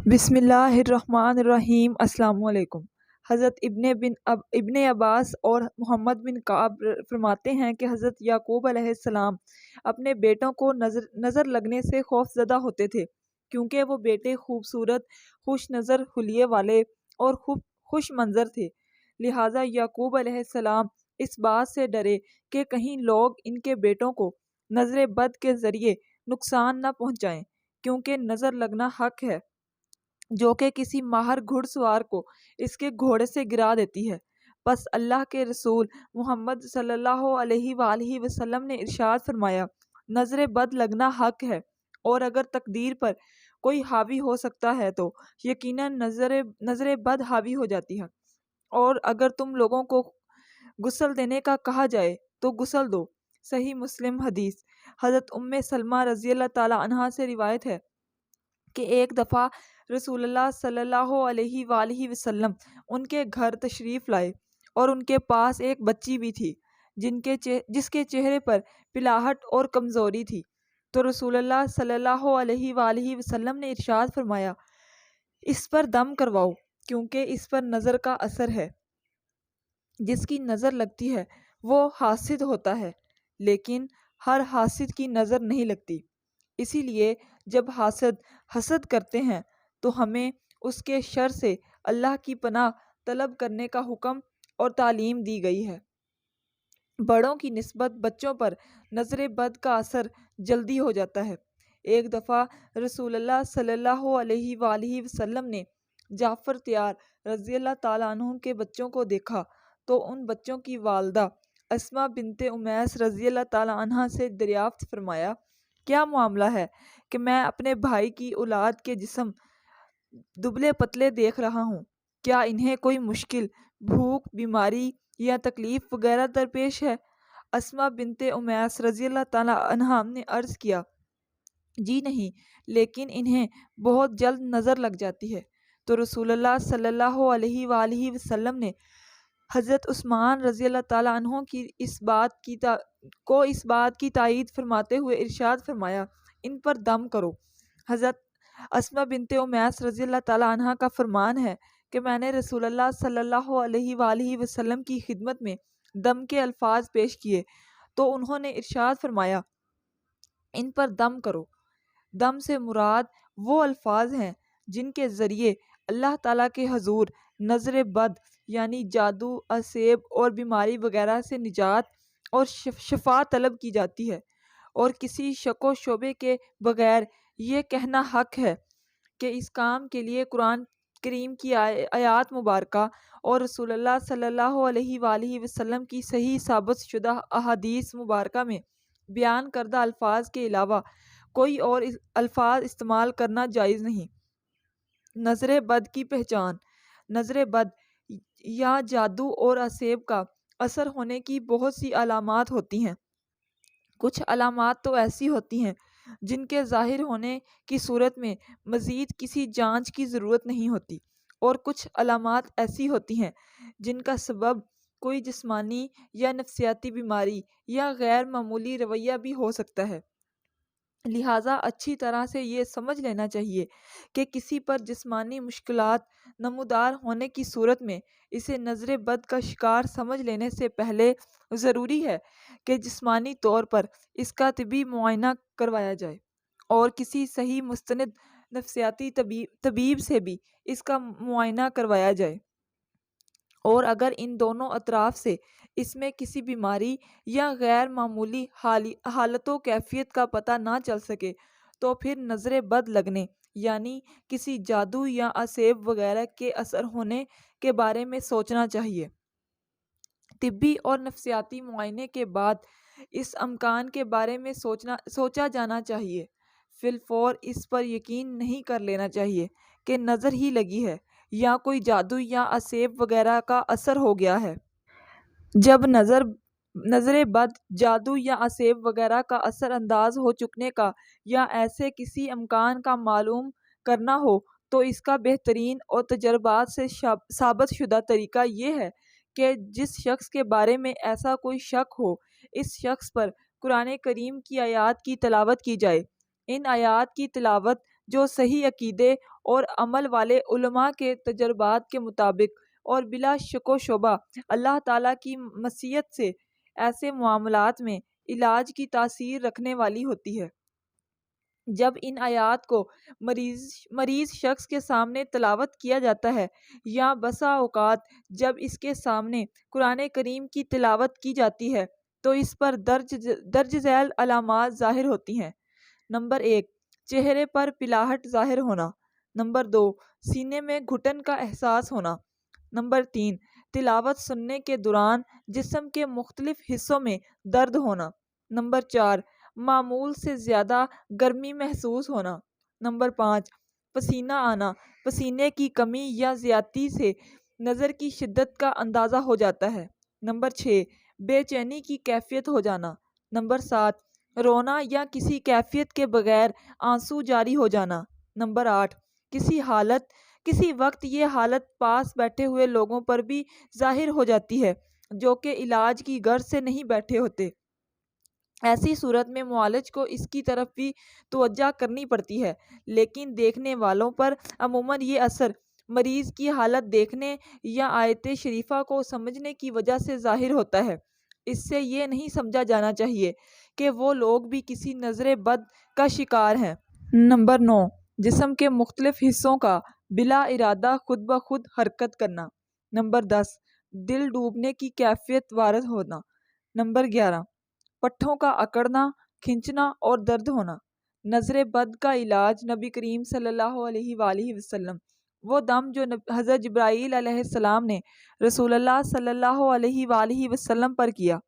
بسم اللہ الرحمن الرحیم۔ السلام علیکم۔ حضرت ابن عباس اور محمد بن کعب فرماتے ہیں کہ حضرت یعقوب علیہ السلام اپنے بیٹوں کو نظر لگنے سے خوف زدہ ہوتے تھے، کیونکہ وہ بیٹے خوبصورت، خوش نظر، حلیے والے اور خوش منظر تھے۔ لہٰذا یعقوب علیہ السلام اس بات سے ڈرے کہ کہیں لوگ ان کے بیٹوں کو نظر بد کے ذریعے نقصان نہ پہنچائیں، کیونکہ نظر لگنا حق ہے جو کہ کسی ماہر گھڑ سوار کو اس کے گھوڑے سے گرا دیتی ہے۔ پس اللہ کے رسول محمد صلی اللہ علیہ وآلہ وسلم نے ارشاد فرمایا، نظر بد لگنا حق ہے، اور اگر تقدیر پر کوئی حاوی ہو سکتا ہے تو یقیناً نظر بد حاوی ہو جاتی ہے، اور اگر تم لوگوں کو غسل دینے کا کہا جائے تو غسل دو۔ صحیح مسلم حدیث۔ حضرت سلمہ رضی اللہ تعالی عنہا سے روایت ہے کہ ایک دفعہ رسول اللہ صلی اللہ علیہ وآلہ وسلم ان کے گھر تشریف لائے، اور ان کے پاس ایک بچی بھی تھی جس کے چہرے پر پلاہٹ اور کمزوری تھی۔ تو رسول اللہ صلی اللہ علیہ وآلہ وسلم نے ارشاد فرمایا، اس پر دم کرواؤ، کیونکہ اس پر نظر کا اثر ہے۔ جس کی نظر لگتی ہے وہ حاسد ہوتا ہے، لیکن ہر حاسد کی نظر نہیں لگتی۔ اسی لیے جب حسد کرتے ہیں تو ہمیں اس کے شر سے اللہ کی پناہ طلب کرنے کا حکم اور تعلیم دی گئی ہے۔ بڑوں کی نسبت بچوں پر نظر بد کا اثر جلدی ہو جاتا ہے۔ ایک دفعہ رسول اللہ صلی اللہ علیہ وآلہ وسلم نے جعفر تیار رضی اللہ تعالیٰ عنہ کے بچوں کو دیکھا تو ان بچوں کی والدہ اسماء بنت امیس رضی اللہ تعالیٰ عنہ سے دریافت فرمایا، کیا معاملہ ہے کہ میں اپنے بھائی کی اولاد کے جسم دبلے پتلے دیکھ رہا ہوں؟ کیا انہیں کوئی مشکل، بھوک، بیماری یا تکلیف وغیرہ درپیش ہے؟ اسماء بنت امیس رضی اللہ تعالیٰ عنہا نے عرض کیا، جی نہیں، لیکن انہیں بہت جلد نظر لگ جاتی ہے۔ تو رسول اللہ صلی اللہ علیہ وآلہ وسلم نے حضرت عثمان رضی اللہ تعالیٰ عنہ کی اس بات کی تائید فرماتے ہوئے ارشاد فرمایا، ان پر دم کرو۔ حضرت اسماء بنت امیس رضی اللہ تعالیٰ عنہ کا فرمان ہے کہ میں نے رسول اللہ صلی اللہ علیہ وآلہ وسلم کی خدمت میں دم کے الفاظ پیش کیے تو انہوں نے ارشاد فرمایا، ان پر دم کرو۔ دم سے مراد وہ الفاظ ہیں جن کے ذریعے اللہ تعالیٰ کے حضور نظر بد یعنی جادو، عصیب اور بیماری وغیرہ سے نجات اور شفا طلب کی جاتی ہے، اور کسی شک و شبے کے بغیر یہ کہنا حق ہے کہ اس کام کے لیے قرآن کریم کی آیات مبارکہ اور رسول اللہ صلی اللہ علیہ وآلہ وسلم کی صحیح ثابت شدہ احادیث مبارکہ میں بیان کردہ الفاظ کے علاوہ کوئی اور الفاظ استعمال کرنا جائز نہیں۔ نظر بد کی پہچان۔ نظر بد یا جادو اور عصیب کا اثر ہونے کی بہت سی علامات ہوتی ہیں۔ کچھ علامات تو ایسی ہوتی ہیں جن کے ظاہر ہونے کی صورت میں مزید کسی جانچ کی ضرورت نہیں ہوتی، اور کچھ علامات ایسی ہوتی ہیں جن کا سبب کوئی جسمانی یا نفسیاتی بیماری یا غیر معمولی رویہ بھی ہو سکتا ہے۔ لہٰذا اچھی طرح سے یہ سمجھ لینا چاہیے کہ کسی پر جسمانی مشکلات نمودار ہونے کی صورت میں اسے نظر بد کا شکار سمجھ لینے سے پہلے ضروری ہے کہ جسمانی طور پر اس کا طبی معائنہ کروایا جائے، اور کسی صحیح مستند نفسیاتی طبیب سے بھی اس کا معائنہ کروایا جائے، اور اگر ان دونوں اطراف سے اس میں کسی بیماری یا غیر معمولی حالت و کیفیت کا پتہ نہ چل سکے تو پھر نظر بد لگنے یعنی کسی جادو یا عصیب وغیرہ کے اثر ہونے کے بارے میں سوچنا چاہیے۔ طبی اور نفسیاتی معائنے کے بعد اس امکان کے بارے میں سوچا جانا چاہیے۔ فی الفور اس پر یقین نہیں کر لینا چاہیے کہ نظر ہی لگی ہے یا کوئی جادو یا عصیب وغیرہ کا اثر ہو گیا ہے۔ جب نظر بد، جادو یا عصیب وغیرہ کا اثر انداز ہو چکنے کا یا ایسے کسی امکان کا معلوم کرنا ہو تو اس کا بہترین اور تجربات سے ثابت شدہ طریقہ یہ ہے کہ جس شخص کے بارے میں ایسا کوئی شک ہو اس شخص پر قرآن کریم کی آیات کی تلاوت کی جائے۔ ان آیات کی تلاوت جو صحیح عقیدے اور عمل والے علماء کے تجربات کے مطابق اور بلا شک و شبہ اللہ تعالیٰ کی مشیت سے ایسے معاملات میں علاج کی تاثیر رکھنے والی ہوتی ہے۔ جب ان آیات کو مریض شخص کے سامنے تلاوت کیا جاتا ہے یا بسا اوقات جب اس کے سامنے قرآن کریم کی تلاوت کی جاتی ہے تو اس پر درج ذیل علامات ظاہر ہوتی ہیں۔ نمبر 1، چہرے پر پلاہٹ ظاہر ہونا۔ نمبر 2، سینے میں گھٹن کا احساس ہونا۔ نمبر 3، تلاوت سننے کے دوران جسم کے مختلف حصوں میں درد ہونا۔ نمبر 4، معمول سے زیادہ گرمی محسوس ہونا۔ نمبر 5، پسینہ آنا۔ پسینے کی کمی یا زیادتی سے نظر کی شدت کا اندازہ ہو جاتا ہے۔ نمبر 6، بے چینی کی کیفیت ہو جانا۔ نمبر 7، رونا یا کسی کیفیت کے بغیر آنسو جاری ہو جانا۔ نمبر 8، کسی وقت یہ حالت پاس بیٹھے ہوئے لوگوں پر بھی ظاہر ہو جاتی ہے جو کہ علاج کی غرض سے نہیں بیٹھے ہوتے۔ ایسی صورت میں معالج کو اس کی طرف بھی توجہ کرنی پڑتی ہے، لیکن دیکھنے والوں پر عموماً یہ اثر مریض کی حالت دیکھنے یا آیت شریفہ کو سمجھنے کی وجہ سے ظاہر ہوتا ہے۔ اس سے یہ نہیں سمجھا جانا چاہیے کہ وہ لوگ بھی کسی نظر بد کا شکار ہیں۔ نمبر 9، جسم کے مختلف حصوں کا بلا ارادہ خود بخود حرکت کرنا۔ نمبر 10، دل ڈوبنے کی کیفیت وارد ہونا۔ نمبر 11، پٹھوں کا اکڑنا، کھنچنا اور درد ہونا۔ نظر بد کا علاج نبی کریم صلی اللہ علیہ وآلہ وسلم وہ دم جو حضرت جبرائیل علیہ السلام نے رسول اللہ صلی اللہ علیہ وآلہ وسلم پر کیا۔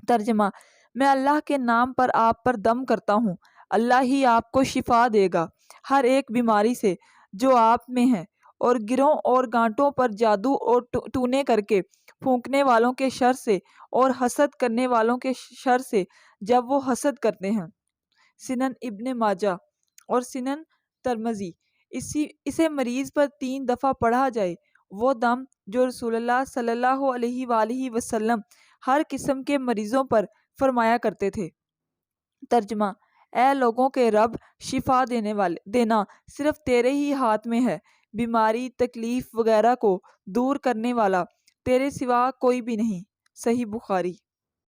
ترجمہ: میں اللہ کے نام پر آپ پر دم کرتا ہوں، اللہ ہی آپ کو شفا دے گا ہر ایک بیماری سے جو آپ میں ہے، اور گروں اور گانٹوں پر جادو اور ٹونے کر کے پھونکنے والوں کے شر سے اور حسد کرنے والوں کے شر سے جب وہ حسد کرتے ہیں۔ سنن ابن ماجہ اور سنن ترمذی۔ اسے مریض پر 3 دفعہ پڑھا جائے، وہ دم جو رسول اللہ صلی اللہ علیہ وآلہ وسلم ہر قسم کے مریضوں پر فرمایا کرتے تھے۔ ترجمہ: اے لوگوں کے رب، شفا دینا صرف تیرے ہی ہاتھ میں ہے، بیماری، تکلیف وغیرہ کو دور کرنے والا تیرے سوا کوئی بھی نہیں۔ صحیح بخاری۔